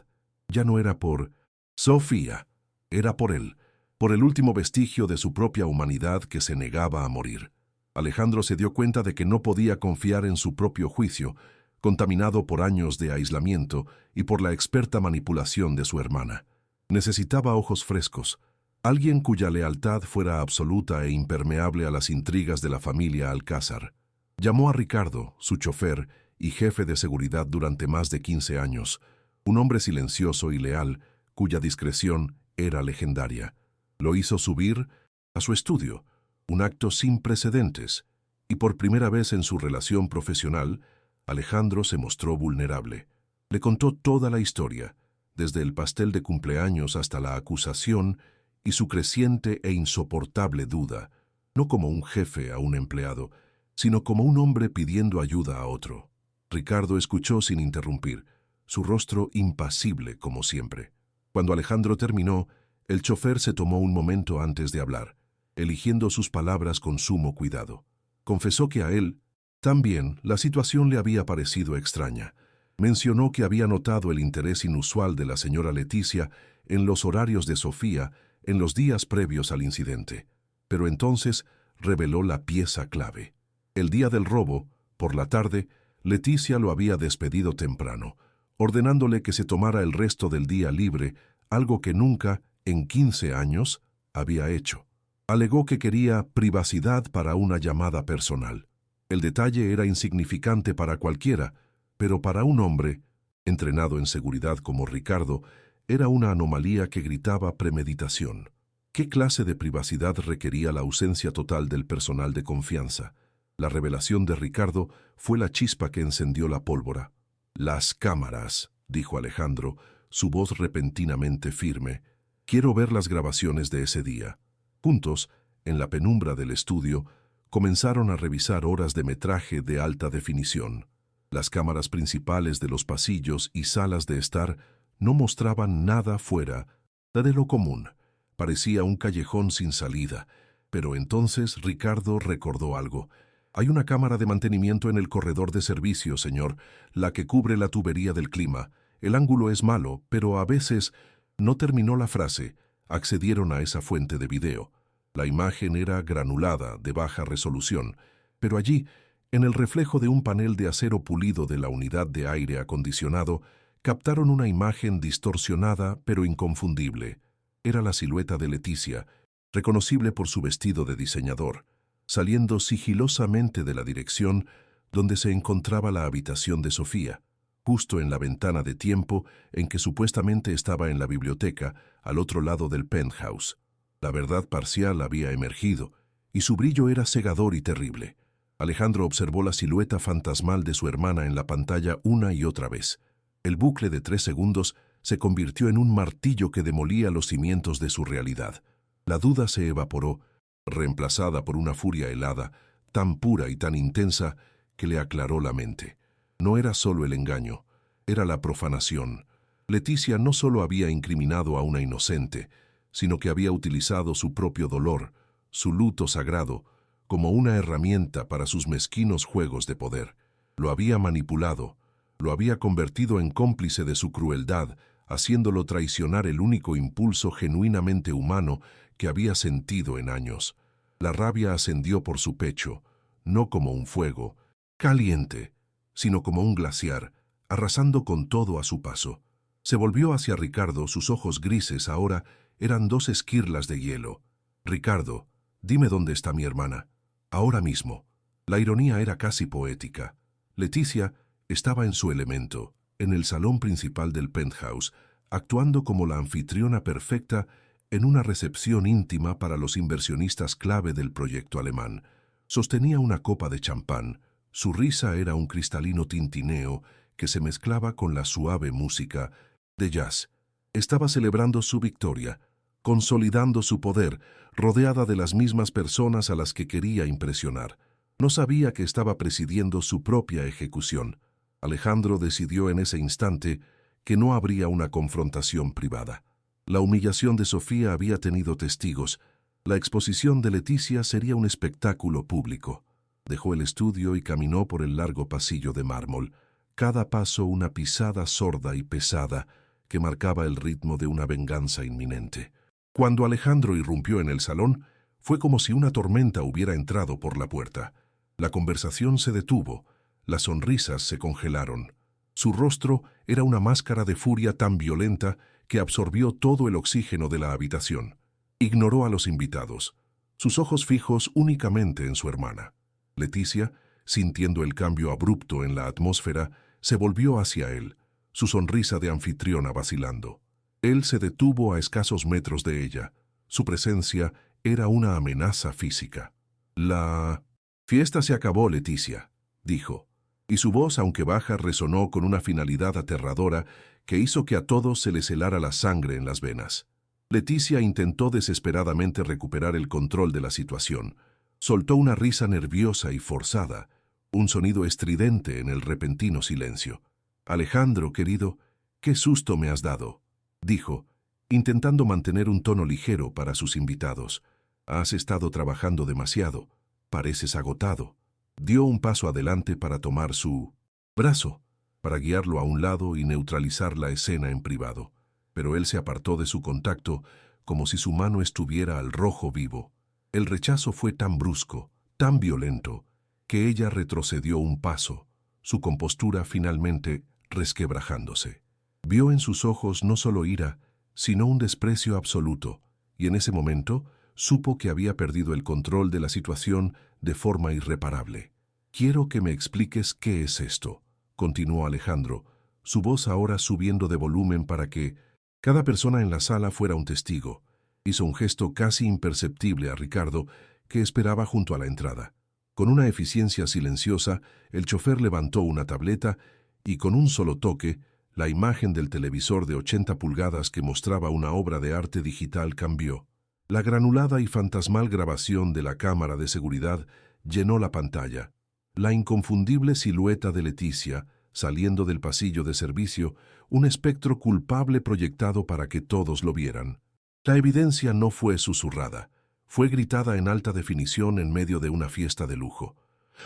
Ya no era por Sofía, era por él, por el último vestigio de su propia humanidad que se negaba a morir. Alejandro se dio cuenta de que no podía confiar en su propio juicio, contaminado por años de aislamiento y por la experta manipulación de su hermana. Necesitaba ojos frescos, alguien cuya lealtad fuera absoluta e impermeable a las intrigas de la familia Alcázar. Llamó a Ricardo, su chofer y jefe de seguridad durante más de 15 años, un hombre silencioso y leal, cuya discreción era legendaria. Lo hizo subir a su estudio, un acto sin precedentes, y por primera vez en su relación profesional, Alejandro se mostró vulnerable. Le contó toda la historia, desde el pastel de cumpleaños hasta la acusación y su creciente e insoportable duda, no como un jefe a un empleado, sino como un hombre pidiendo ayuda a otro. Ricardo escuchó sin interrumpir, su rostro impasible como siempre. Cuando Alejandro terminó, el chofer se tomó un momento antes de hablar, eligiendo sus palabras con sumo cuidado. Confesó que a él, también, la situación le había parecido extraña. Mencionó que había notado el interés inusual de la señora Leticia en los horarios de Sofía en los días previos al incidente. Pero entonces reveló la pieza clave. El día del robo, por la tarde, Leticia lo había despedido temprano, ordenándole que se tomara el resto del día libre, algo que nunca, en 15 años, había hecho. Alegó que quería privacidad para una llamada personal. El detalle era insignificante para cualquiera, pero para un hombre, entrenado en seguridad como Ricardo, era una anomalía que gritaba premeditación. ¿Qué clase de privacidad requería la ausencia total del personal de confianza? La revelación de Ricardo fue la chispa que encendió la pólvora. «Las cámaras», dijo Alejandro, su voz repentinamente firme. «Quiero ver las grabaciones de ese día». Juntos, en la penumbra del estudio, comenzaron a revisar horas de metraje de alta definición. Las cámaras principales de los pasillos y salas de estar no mostraban nada fuera de lo común. Parecía un callejón sin salida, pero entonces Ricardo recordó algo. «Hay una cámara de mantenimiento en el corredor de servicio, señor, la que cubre la tubería del clima. El ángulo es malo, pero a veces...» No terminó la frase. Accedieron a esa fuente de video. La imagen era granulada, de baja resolución, pero allí, en el reflejo de un panel de acero pulido de la unidad de aire acondicionado, captaron una imagen distorsionada pero inconfundible. Era la silueta de Leticia, reconocible por su vestido de diseñador, saliendo sigilosamente de la dirección donde se encontraba la habitación de Sofía, justo en la ventana de tiempo en que supuestamente estaba en la biblioteca, al otro lado del penthouse. La verdad parcial había emergido, y su brillo era cegador y terrible. Alejandro observó la silueta fantasmal de su hermana en la pantalla una y otra vez. El bucle de 3 segundos se convirtió en un martillo que demolía los cimientos de su realidad. La duda se evaporó, reemplazada por una furia helada, tan pura y tan intensa que le aclaró la mente. No era solo el engaño, era la profanación. Leticia no solo había incriminado a una inocente, sino que había utilizado su propio dolor, su luto sagrado, como una herramienta para sus mezquinos juegos de poder. Lo había manipulado, lo había convertido en cómplice de su crueldad, haciéndolo traicionar el único impulso genuinamente humano que había sentido en años. La rabia ascendió por su pecho, no como un fuego caliente, sino como un glaciar, arrasando con todo a su paso. Se volvió hacia Ricardo, sus ojos grises ahora eran 2 esquirlas de hielo. «Ricardo, dime dónde está mi hermana. Ahora mismo». La ironía era casi poética. Leticia estaba en su elemento, en el salón principal del penthouse, actuando como la anfitriona perfecta en una recepción íntima para los inversionistas clave del proyecto alemán. Sostenía una copa de champán. Su risa era un cristalino tintineo que se mezclaba con la suave música de jazz. Estaba celebrando su victoria, consolidando su poder, rodeada de las mismas personas a las que quería impresionar. No sabía que estaba presidiendo su propia ejecución. Alejandro decidió en ese instante que no habría una confrontación privada. La humillación de Sofía había tenido testigos. La exposición de Leticia sería un espectáculo público. Dejó el estudio y caminó por el largo pasillo de mármol, cada paso una pisada sorda y pesada que marcaba el ritmo de una venganza inminente. Cuando Alejandro irrumpió en el salón, fue como si una tormenta hubiera entrado por la puerta. La conversación se detuvo, las sonrisas se congelaron. Su rostro era una máscara de furia tan violenta que absorbió todo el oxígeno de la habitación. Ignoró a los invitados, sus ojos fijos únicamente en su hermana. Leticia, sintiendo el cambio abrupto en la atmósfera, se volvió hacia él, su sonrisa de anfitriona vacilando. Él se detuvo a escasos metros de ella. Su presencia era una amenaza física. «La fiesta se acabó, Leticia», dijo, y su voz, aunque baja, resonó con una finalidad aterradora que hizo que a todos se les helara la sangre en las venas. Leticia intentó desesperadamente recuperar el control de la situación. Soltó una risa nerviosa y forzada, un sonido estridente en el repentino silencio. «Alejandro, querido, qué susto me has dado», dijo, intentando mantener un tono ligero para sus invitados. «Has estado trabajando demasiado. Pareces agotado». Dio un paso adelante para tomar su brazo, para guiarlo a un lado y neutralizar la escena en privado. Pero él se apartó de su contacto como si su mano estuviera al rojo vivo. El rechazo fue tan brusco, tan violento, que ella retrocedió un paso, su compostura finalmente resquebrajándose. Vio en sus ojos no solo ira, sino un desprecio absoluto, y en ese momento supo que había perdido el control de la situación de forma irreparable. «Quiero que me expliques qué es esto», continuó Alejandro, su voz ahora subiendo de volumen para que cada persona en la sala fuera un testigo. Hizo un gesto casi imperceptible a Ricardo, que esperaba junto a la entrada. Con una eficiencia silenciosa, el chofer levantó una tableta y con un solo toque, la imagen del televisor de 80 pulgadas que mostraba una obra de arte digital cambió. La granulada y fantasmal grabación de la cámara de seguridad llenó la pantalla. La inconfundible silueta de Leticia, saliendo del pasillo de servicio, un espectro culpable proyectado para que todos lo vieran. La evidencia no fue susurrada, fue gritada en alta definición en medio de una fiesta de lujo.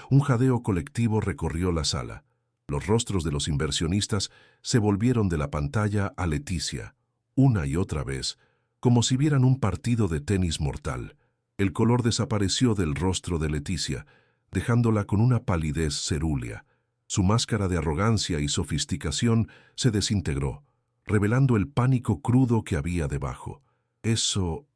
Un jadeo colectivo recorrió la sala. Los rostros de los inversionistas se volvieron de la pantalla a Leticia, una y otra vez, como si vieran un partido de tenis mortal. El color desapareció del rostro de Leticia, dejándola con una palidez cerúlea. Su máscara de arrogancia y sofisticación se desintegró, revelando el pánico crudo que había debajo. Eso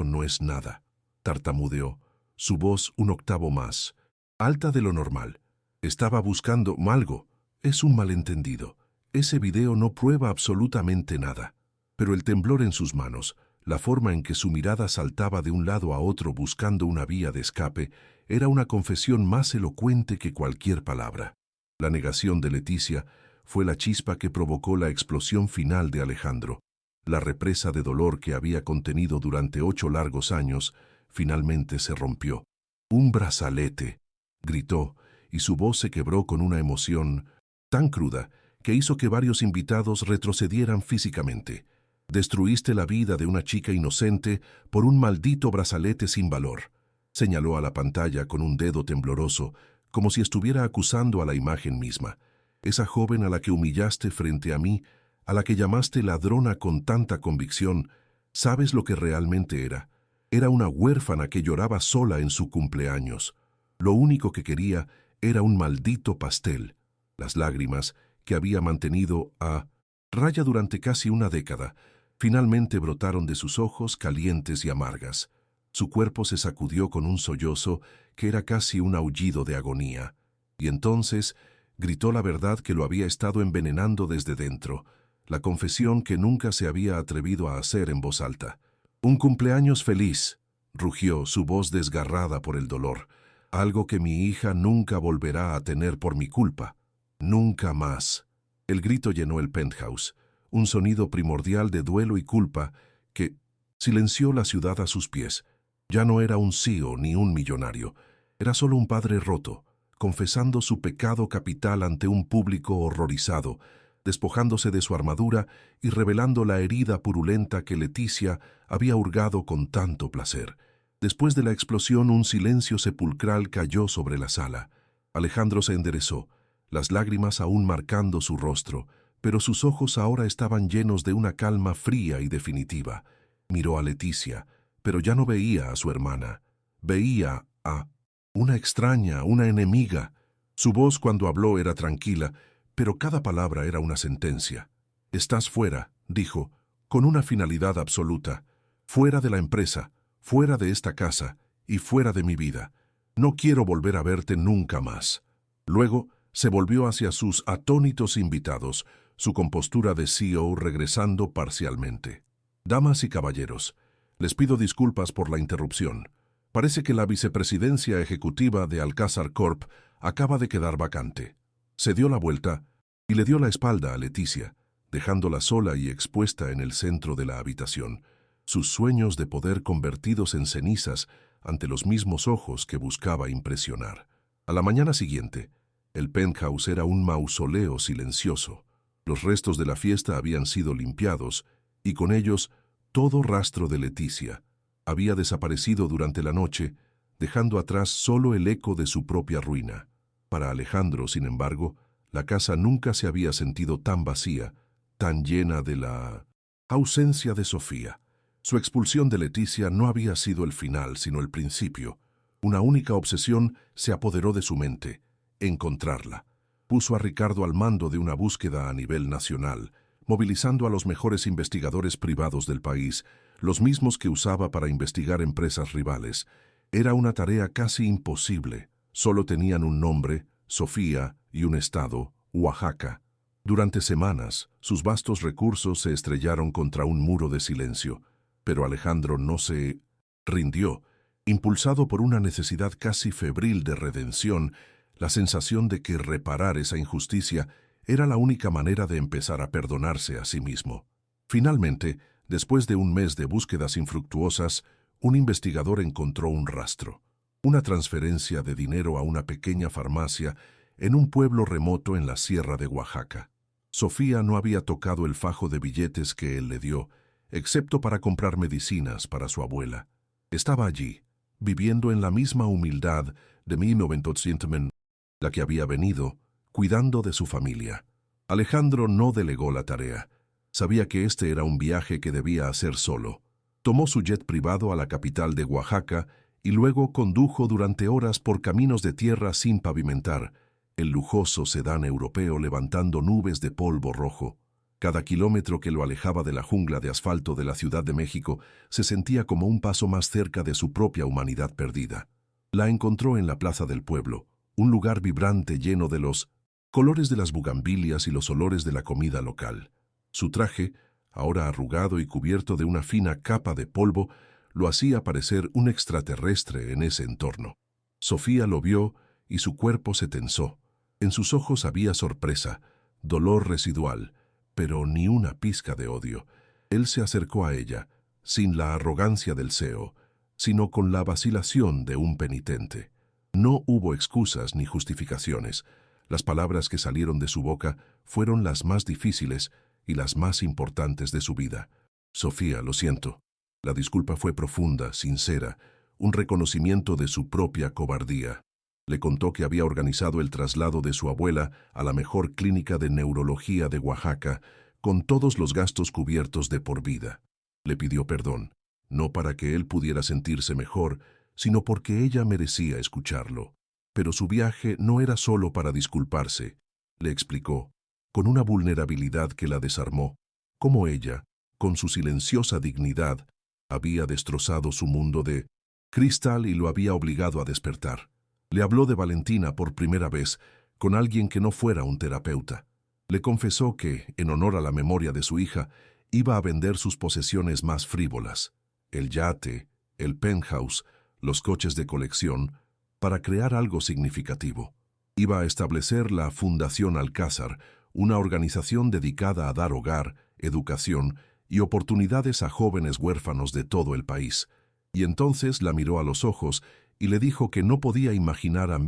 no es nada», tartamudeó, su voz un octavo más, alta de lo normal. «Estaba buscando algo. Es un malentendido. Ese video no prueba absolutamente nada». Pero el temblor en sus manos, la forma en que su mirada saltaba de un lado a otro buscando una vía de escape, era una confesión más elocuente que cualquier palabra. La negación de Leticia fue la chispa que provocó la explosión final de Alejandro. La represa de dolor que había contenido durante 8 largos años finalmente se rompió. «Un brazalete», gritó, y su voz se quebró con una emoción tan cruda que hizo que varios invitados retrocedieran físicamente. «Destruiste la vida de una chica inocente por un maldito brazalete sin valor», señaló a la pantalla con un dedo tembloroso, como si estuviera acusando a la imagen misma. «Esa joven a la que humillaste frente a mí, a la que llamaste ladrona con tanta convicción, ¿sabes lo que realmente era? Era una huérfana que lloraba sola en su cumpleaños. Lo único que quería era un maldito pastel». Las lágrimas, que había mantenido a raya durante casi una década, finalmente brotaron de sus ojos calientes y amargas. Su cuerpo se sacudió con un sollozo que era casi un aullido de agonía. Y entonces gritó la verdad que lo había estado envenenando desde dentro, la confesión que nunca se había atrevido a hacer en voz alta. «Un cumpleaños feliz», rugió, su voz desgarrada por el dolor. «Algo que mi hija nunca volverá a tener por mi culpa. Nunca más». El grito llenó el penthouse, un sonido primordial de duelo y culpa que silenció la ciudad a sus pies. Ya no era un CEO ni un millonario, era solo un padre roto, confesando su pecado capital ante un público horrorizado, despojándose de su armadura y revelando la herida purulenta que Leticia había hurgado con tanto placer. Después de la explosión, un silencio sepulcral cayó sobre la sala. Alejandro se enderezó, las lágrimas aún marcando su rostro, pero sus ojos ahora estaban llenos de una calma fría y definitiva. Miró a Leticia, pero ya no veía a su hermana. Veía a una extraña, una enemiga. Su voz cuando habló era tranquila, pero cada palabra era una sentencia. «Estás fuera», dijo, con una finalidad absoluta. «Fuera de la empresa, fuera de esta casa y fuera de mi vida. No quiero volver a verte nunca más». Luego se volvió hacia sus atónitos invitados, su compostura de CEO regresando parcialmente. «Damas y caballeros, les pido disculpas por la interrupción. Parece que la vicepresidencia ejecutiva de Alcázar Corp acaba de quedar vacante». Se dio la vuelta y le dio la espalda a Leticia, dejándola sola y expuesta en el centro de la habitación. Sus sueños de poder convertidos en cenizas ante los mismos ojos que buscaba impresionar. A la mañana siguiente, el penthouse era un mausoleo silencioso. Los restos de la fiesta habían sido limpiados y con ellos todo rastro de Leticia. Había desaparecido durante la noche, dejando atrás solo el eco de su propia ruina. Para Alejandro, sin embargo, la casa nunca se había sentido tan vacía, tan llena de la ausencia de Sofía. Su expulsión de Leticia no había sido el final, sino el principio. Una única obsesión se apoderó de su mente: encontrarla. Puso a Ricardo al mando de una búsqueda a nivel nacional, movilizando a los mejores investigadores privados del país, los mismos que usaba para investigar empresas rivales. Era una tarea casi imposible. Solo tenían un nombre, Sofía, y un estado, Oaxaca. Durante semanas, sus vastos recursos se estrellaron contra un muro de silencio, pero Alejandro no se rindió. Impulsado por una necesidad casi febril de redención, la sensación de que reparar esa injusticia era la única manera de empezar a perdonarse a sí mismo. Finalmente, después de un mes de búsquedas infructuosas, un investigador encontró un rastro: una transferencia de dinero a una pequeña farmacia en un pueblo remoto en la sierra de Oaxaca. Sofía no había tocado el fajo de billetes que él le dio, excepto para comprar medicinas para su abuela. Estaba allí, viviendo en la misma humildad de 1900, la que había venido, cuidando de su familia. Alejandro no delegó la tarea. Sabía que este era un viaje que debía hacer solo. Tomó su jet privado a la capital de Oaxaca y luego condujo durante horas por caminos de tierra sin pavimentar, el lujoso sedán europeo levantando nubes de polvo rojo. Cada kilómetro que lo alejaba de la jungla de asfalto de la Ciudad de México se sentía como un paso más cerca de su propia humanidad perdida. La encontró en la plaza del pueblo, un lugar vibrante lleno de los colores de las bugambilias y los olores de la comida local. Su traje, ahora arrugado y cubierto de una fina capa de polvo, lo hacía parecer un extraterrestre en ese entorno. Sofía lo vio y su cuerpo se tensó. En sus ojos había sorpresa, dolor residual, pero ni una pizca de odio. Él se acercó a ella, sin la arrogancia del CEO, sino con la vacilación de un penitente. No hubo excusas ni justificaciones. Las palabras que salieron de su boca fueron las más difíciles y las más importantes de su vida. Sofía, lo siento. La disculpa fue profunda, sincera, un reconocimiento de su propia cobardía. Le contó que había organizado el traslado de su abuela a la mejor clínica de neurología de Oaxaca, con todos los gastos cubiertos de por vida. Le pidió perdón, no para que él pudiera sentirse mejor, sino porque ella merecía escucharlo. Pero su viaje no era solo para disculparse, le explicó, con una vulnerabilidad que la desarmó, cómo ella, con su silenciosa dignidad, había destrozado su mundo de cristal y lo había obligado a despertar. Le habló de Valentina por primera vez, con alguien que no fuera un terapeuta. Le confesó que, en honor a la memoria de su hija, iba a vender sus posesiones más frívolas, el yate, el penthouse, los coches de colección, para crear algo significativo. Iba a establecer la Fundación Alcázar, una organización dedicada a dar hogar, educación y oportunidades a jóvenes huérfanos de todo el país. Y entonces la miró a los ojos y le dijo que no podía imaginar a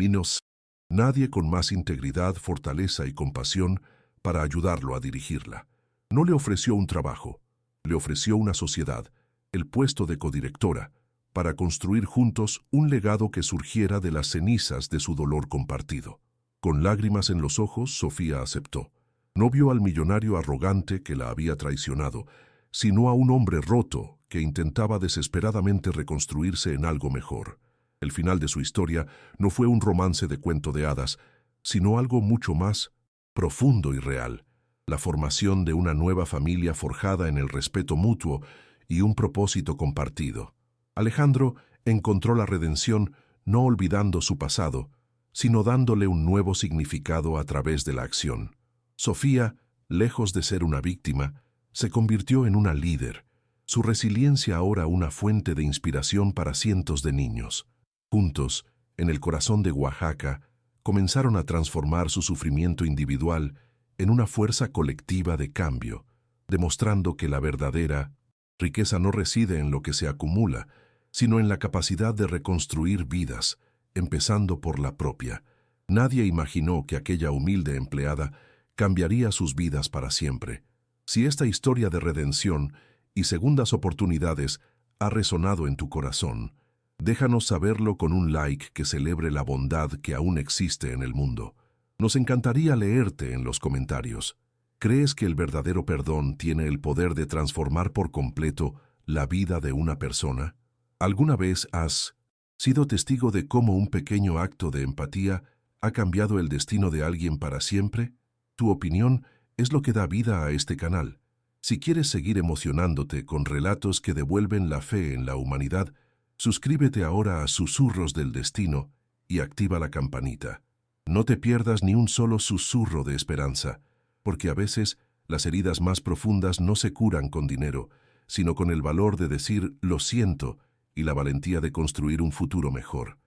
nadie con más integridad, fortaleza y compasión para ayudarlo a dirigirla. No le ofreció un trabajo, le ofreció una sociedad, el puesto de codirectora, para construir juntos un legado que surgiera de las cenizas de su dolor compartido. Con lágrimas en los ojos, Sofía aceptó. No vio al millonario arrogante que la había traicionado, sino a un hombre roto que intentaba desesperadamente reconstruirse en algo mejor. El final de su historia no fue un romance de cuento de hadas, sino algo mucho más profundo y real, la formación de una nueva familia forjada en el respeto mutuo y un propósito compartido. Alejandro encontró la redención no olvidando su pasado, sino dándole un nuevo significado a través de la acción. Sofía, lejos de ser una víctima, se convirtió en una líder, su resiliencia ahora una fuente de inspiración para cientos de niños. Juntos, en el corazón de Oaxaca, comenzaron a transformar su sufrimiento individual en una fuerza colectiva de cambio, demostrando que la verdadera riqueza no reside en lo que se acumula, sino en la capacidad de reconstruir vidas, empezando por la propia. Nadie imaginó que aquella humilde empleada cambiaría sus vidas para siempre. Si esta historia de redención y segundas oportunidades ha resonado en tu corazón, déjanos saberlo con un like que celebre la bondad que aún existe en el mundo. Nos encantaría leerte en los comentarios. ¿Crees que el verdadero perdón tiene el poder de transformar por completo la vida de una persona? ¿Alguna vez has sido testigo de cómo un pequeño acto de empatía ha cambiado el destino de alguien para siempre? Tu opinión es lo que da vida a este canal. Si quieres seguir emocionándote con relatos que devuelven la fe en la humanidad, suscríbete ahora a Susurros del Destino y activa la campanita. No te pierdas ni un solo susurro de esperanza, porque a veces las heridas más profundas no se curan con dinero, sino con el valor de decir «lo siento» y la valentía de construir un futuro mejor.